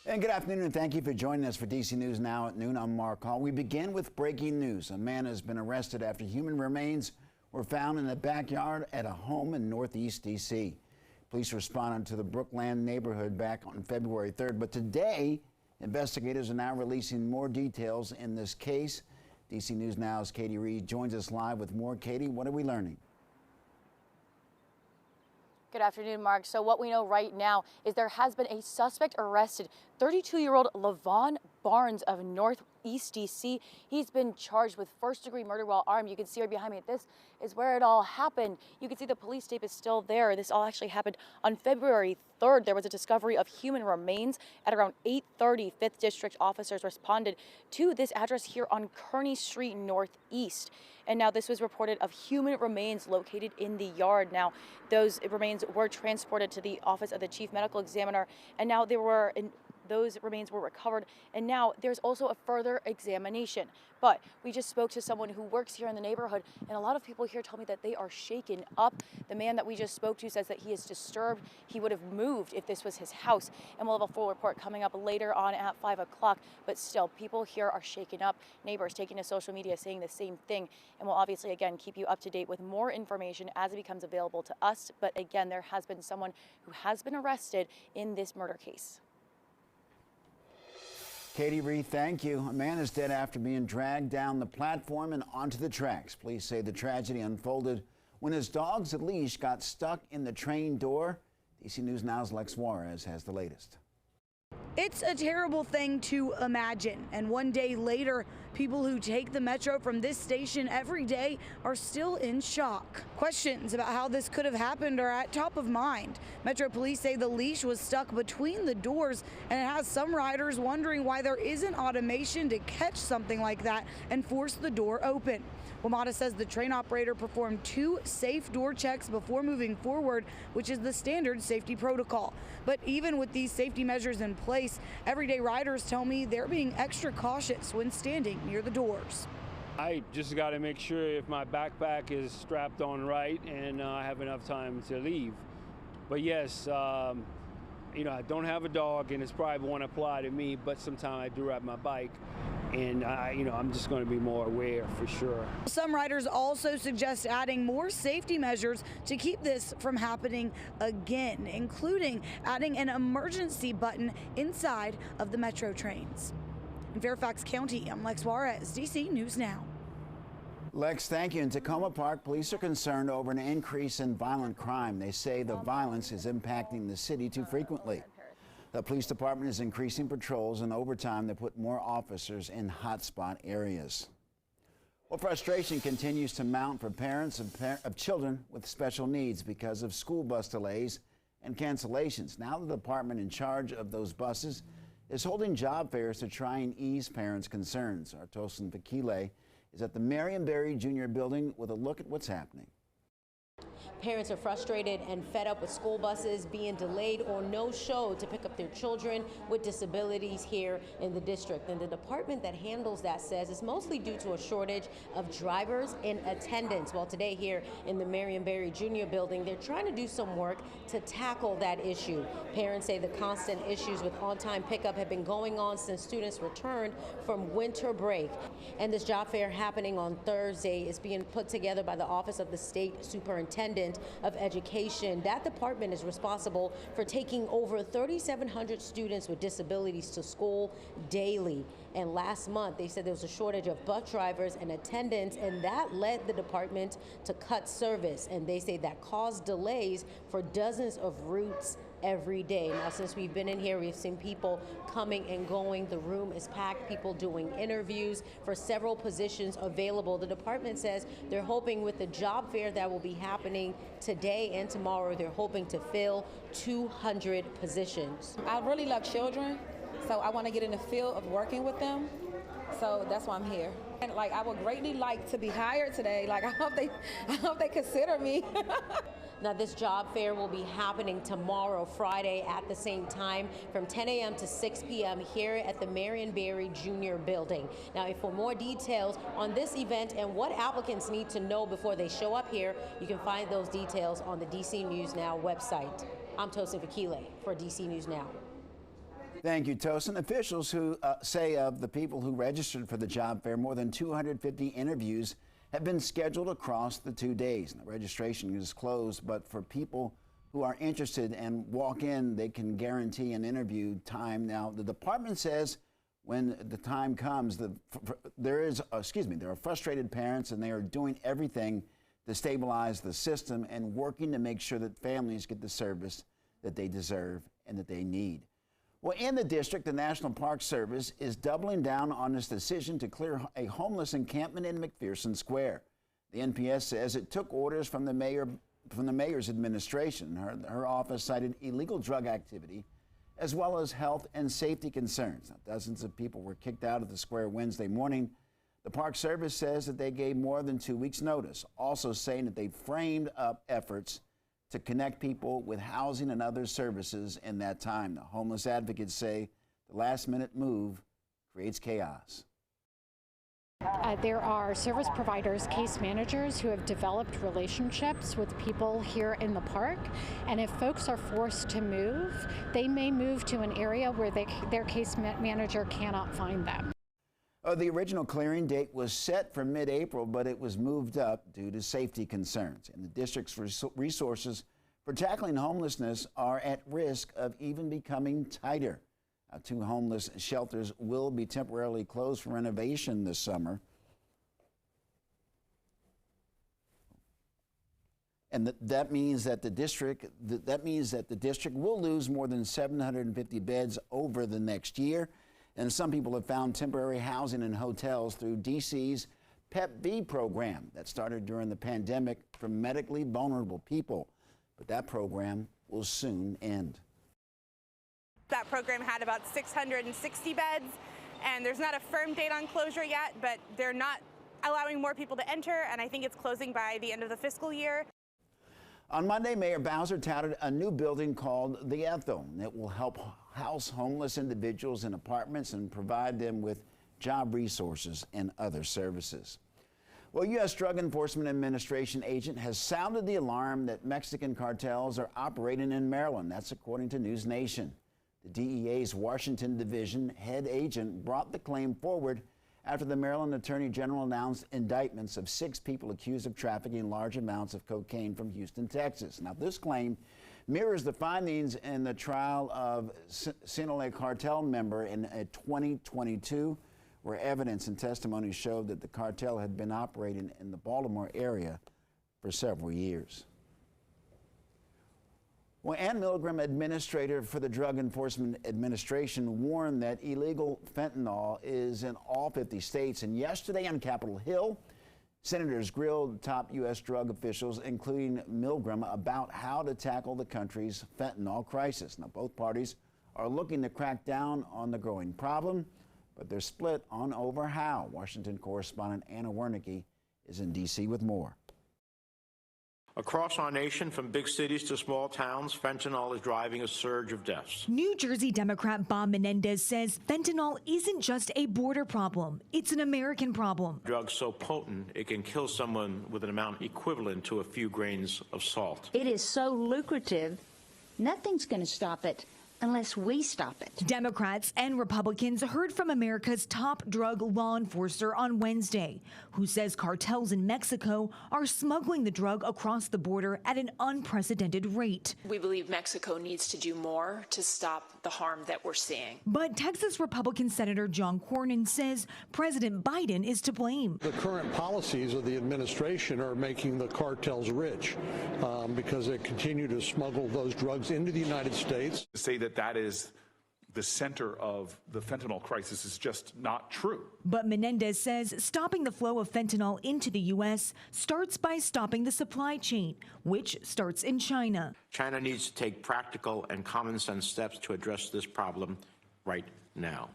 And good afternoon, and thank you for joining us for DC News Now at noon. I'm Mark Hall. We begin with breaking news. A man has been arrested after human remains were found in the backyard at a home in Northeast DC. Police responded to the Brookland neighborhood back on February 3rd, but today, investigators are now releasing more details in this case. DC News Now's Katie Reed joins us live with more. Katie, what are we learning? Good afternoon, Mark. So what we know right now is there has been a suspect arrested, 32-year-old Levon Barnes of Northeast DC. He's been charged with first-degree murder while armed. You can see right behind me, this is where it all happened. You can see the police tape is still there. This all actually happened on February 3rd. There was a discovery of human remains at around 8:30. 5th District officers responded to this address here on Kearney Street Northeast. And now this was reported of human remains located in the yard. Now, those remains were transported to the office of the chief medical examiner, and now those remains were recovered, and now there's also a further examination. But we just spoke to someone who works here in the neighborhood, and a lot of people here tell me that they are shaken up. The man that we just spoke to says that he is disturbed. He would have moved if this was his house, and we'll have a full report coming up later on at 5 o'clock. But still, people here are shaken up. Neighbors taking to social media saying the same thing, and we'll obviously, again, keep you up to date with more information as it becomes available to us. But again, there has been someone who has been arrested in this murder case. Katie Reed, thank you. A man is dead after being dragged down the platform and onto the tracks. Police say the tragedy unfolded when his dog's leash got stuck in the train door. DC News Now's Lex Juarez has the latest. It's a terrible thing to imagine, and one day later, people who take the metro from this station every day are still in shock. Questions about how this could have happened are at top of mind. Metro police say the leash was stuck between the doors, and it has some riders wondering why there isn't automation to catch something like that and force the door open. WMATA says the train operator performed 2 safe door checks before moving forward, which is the standard safety protocol. But even with these safety measures in place, everyday riders tell me they're being extra cautious when standing near the doors. I just got to make sure if my backpack is strapped on right and I have enough time to leave. But yes, I don't have a dog, and it's probably won't apply to me, but sometimes I do ride my bike, and I'm just going to be more aware for sure. Some riders also suggest adding more safety measures to keep this from happening again, including adding an emergency button inside of the metro trains. In Fairfax County, I'm Lex Juarez, DC News Now. Lex, thank you. In Tacoma Park, police are concerned over an increase in violent crime. They say the violence is impacting the city too frequently. The police department is increasing patrols and overtime to put more officers in hotspot areas. Well, frustration continues to mount for parents of children with special needs because of school bus delays and cancellations. Now the department in charge of those buses is holding job fairs to try and ease parents' concerns. Our Tosin Fakile is at the Marion Barry Jr. building with a look at what's happening. Parents are frustrated and fed up with school buses being delayed or no show to pick up their children with disabilities here in the district. And the department that handles that says it's mostly due to a shortage of drivers and attendants. Well, today here in the Marion Barry Jr. building, they're trying to do some work to tackle that issue. Parents say the constant issues with on-time pickup have been going on since students returned from winter break. And this job fair happening on Thursday is being put together by the Office of the State Superintendent of Education. That department is responsible for taking over 3,700 students with disabilities to school daily. And last month, they said there was a shortage of bus drivers and attendants, and that led the department to cut service. And they say that caused delays for dozens of routes every day. Now, since we've been in here, we've seen people coming and going. The room is packed, people doing interviews for several positions available. The department says they're hoping with the job fair that will be happening today and tomorrow, they're hoping to fill 200 positions. I really love children, so I want to get in the field of working with them. So that's why I'm here. And I would greatly like to be hired today. I hope they consider me. Now, this job fair will be happening tomorrow, Friday, at the same time from 10 a.m. to 6 p.m. here at the Marion Barry Jr. building. Now, for more details on this event and what applicants need to know before they show up here, you can find those details on the DC News Now website. I'm Tosin Fakile for DC News Now. Thank you, Tosin. Officials who say of the people who registered for the job fair, more than 250 interviews have been scheduled across the 2 days. The registration is closed, but for people who are interested and walk in, they can guarantee an interview time. Now, the department says when the time comes, there are frustrated parents, and they are doing everything to stabilize the system and working to make sure that families get the service that they deserve and that they need. Well, in the district, the National Park Service is doubling down on its decision to clear a homeless encampment in McPherson Square. The NPS says it took orders from the mayor's administration. Her office cited illegal drug activity as well as health and safety concerns. Now, dozens of people were kicked out of the square Wednesday morning. The Park Service says that they gave more than 2 weeks' notice, also saying that they framed up efforts to connect people with housing and other services in that time. The homeless advocates say the last-minute move creates chaos. There are service providers, case managers who have developed relationships with people here in the park, and if folks are forced to move, they may move to an area where their case manager cannot find them. The original clearing date was set for mid-April, but it was moved up due to safety concerns. And the district's resources for tackling homelessness are at risk of even becoming tighter. 2 homeless shelters will be temporarily closed for renovation this summer. And that means that the district will lose more than 750 beds over the next year. And some people have found temporary housing in hotels through DC's PEP-B program that started during the pandemic for medically vulnerable people. But that program will soon end. That program had about 660 beds, and there's not a firm date on closure yet, but they're not allowing more people to enter, and I think it's closing by the end of the fiscal year. On Monday, Mayor Bowser touted a new building called The Ethel. It will help house homeless individuals in apartments and provide them with job resources and other services. Well, U.S. Drug Enforcement Administration agent has sounded the alarm that Mexican cartels are operating in Maryland. That's according to News Nation. The DEA's Washington Division head agent brought the claim forward after the Maryland Attorney General announced indictments of 6 people accused of trafficking large amounts of cocaine from Houston, Texas. Now, this claim mirrors the findings in the trial of Sinaloa cartel member in 2022, where evidence and testimony showed that the cartel had been operating in the Baltimore area for several years. Well, Ann Milgram, administrator for the Drug Enforcement Administration, warned that illegal fentanyl is in all 50 states. And yesterday on Capitol Hill, senators grilled top U.S. drug officials, including Milgram, about how to tackle the country's fentanyl crisis. Now, both parties are looking to crack down on the growing problem, but they're split on over how. Washington correspondent Anna Wernicke is in D.C. with more. Across our nation, from big cities to small towns, fentanyl is driving a surge of deaths. New Jersey Democrat Bob Menendez says fentanyl isn't just a border problem, it's an American problem. Drugs so potent it can kill someone with an amount equivalent to a few grains of salt. It is so lucrative, nothing's going to stop it unless we stop it. Democrats and Republicans heard from America's top drug law enforcer on Wednesday, who says cartels in Mexico are smuggling the drug across the border at an unprecedented rate. We believe Mexico needs to do more to stop the harm that we're seeing. But Texas Republican Senator John Cornyn says President Biden is to blame. The current policies of the administration are making the cartels rich because they continue to smuggle those drugs into the United States. To say that is the center of the fentanyl crisis is just not true. But Menendez says stopping the flow of fentanyl into the U.S. starts by stopping the supply chain, which starts in China. China needs to take practical and common sense steps to address this problem right now.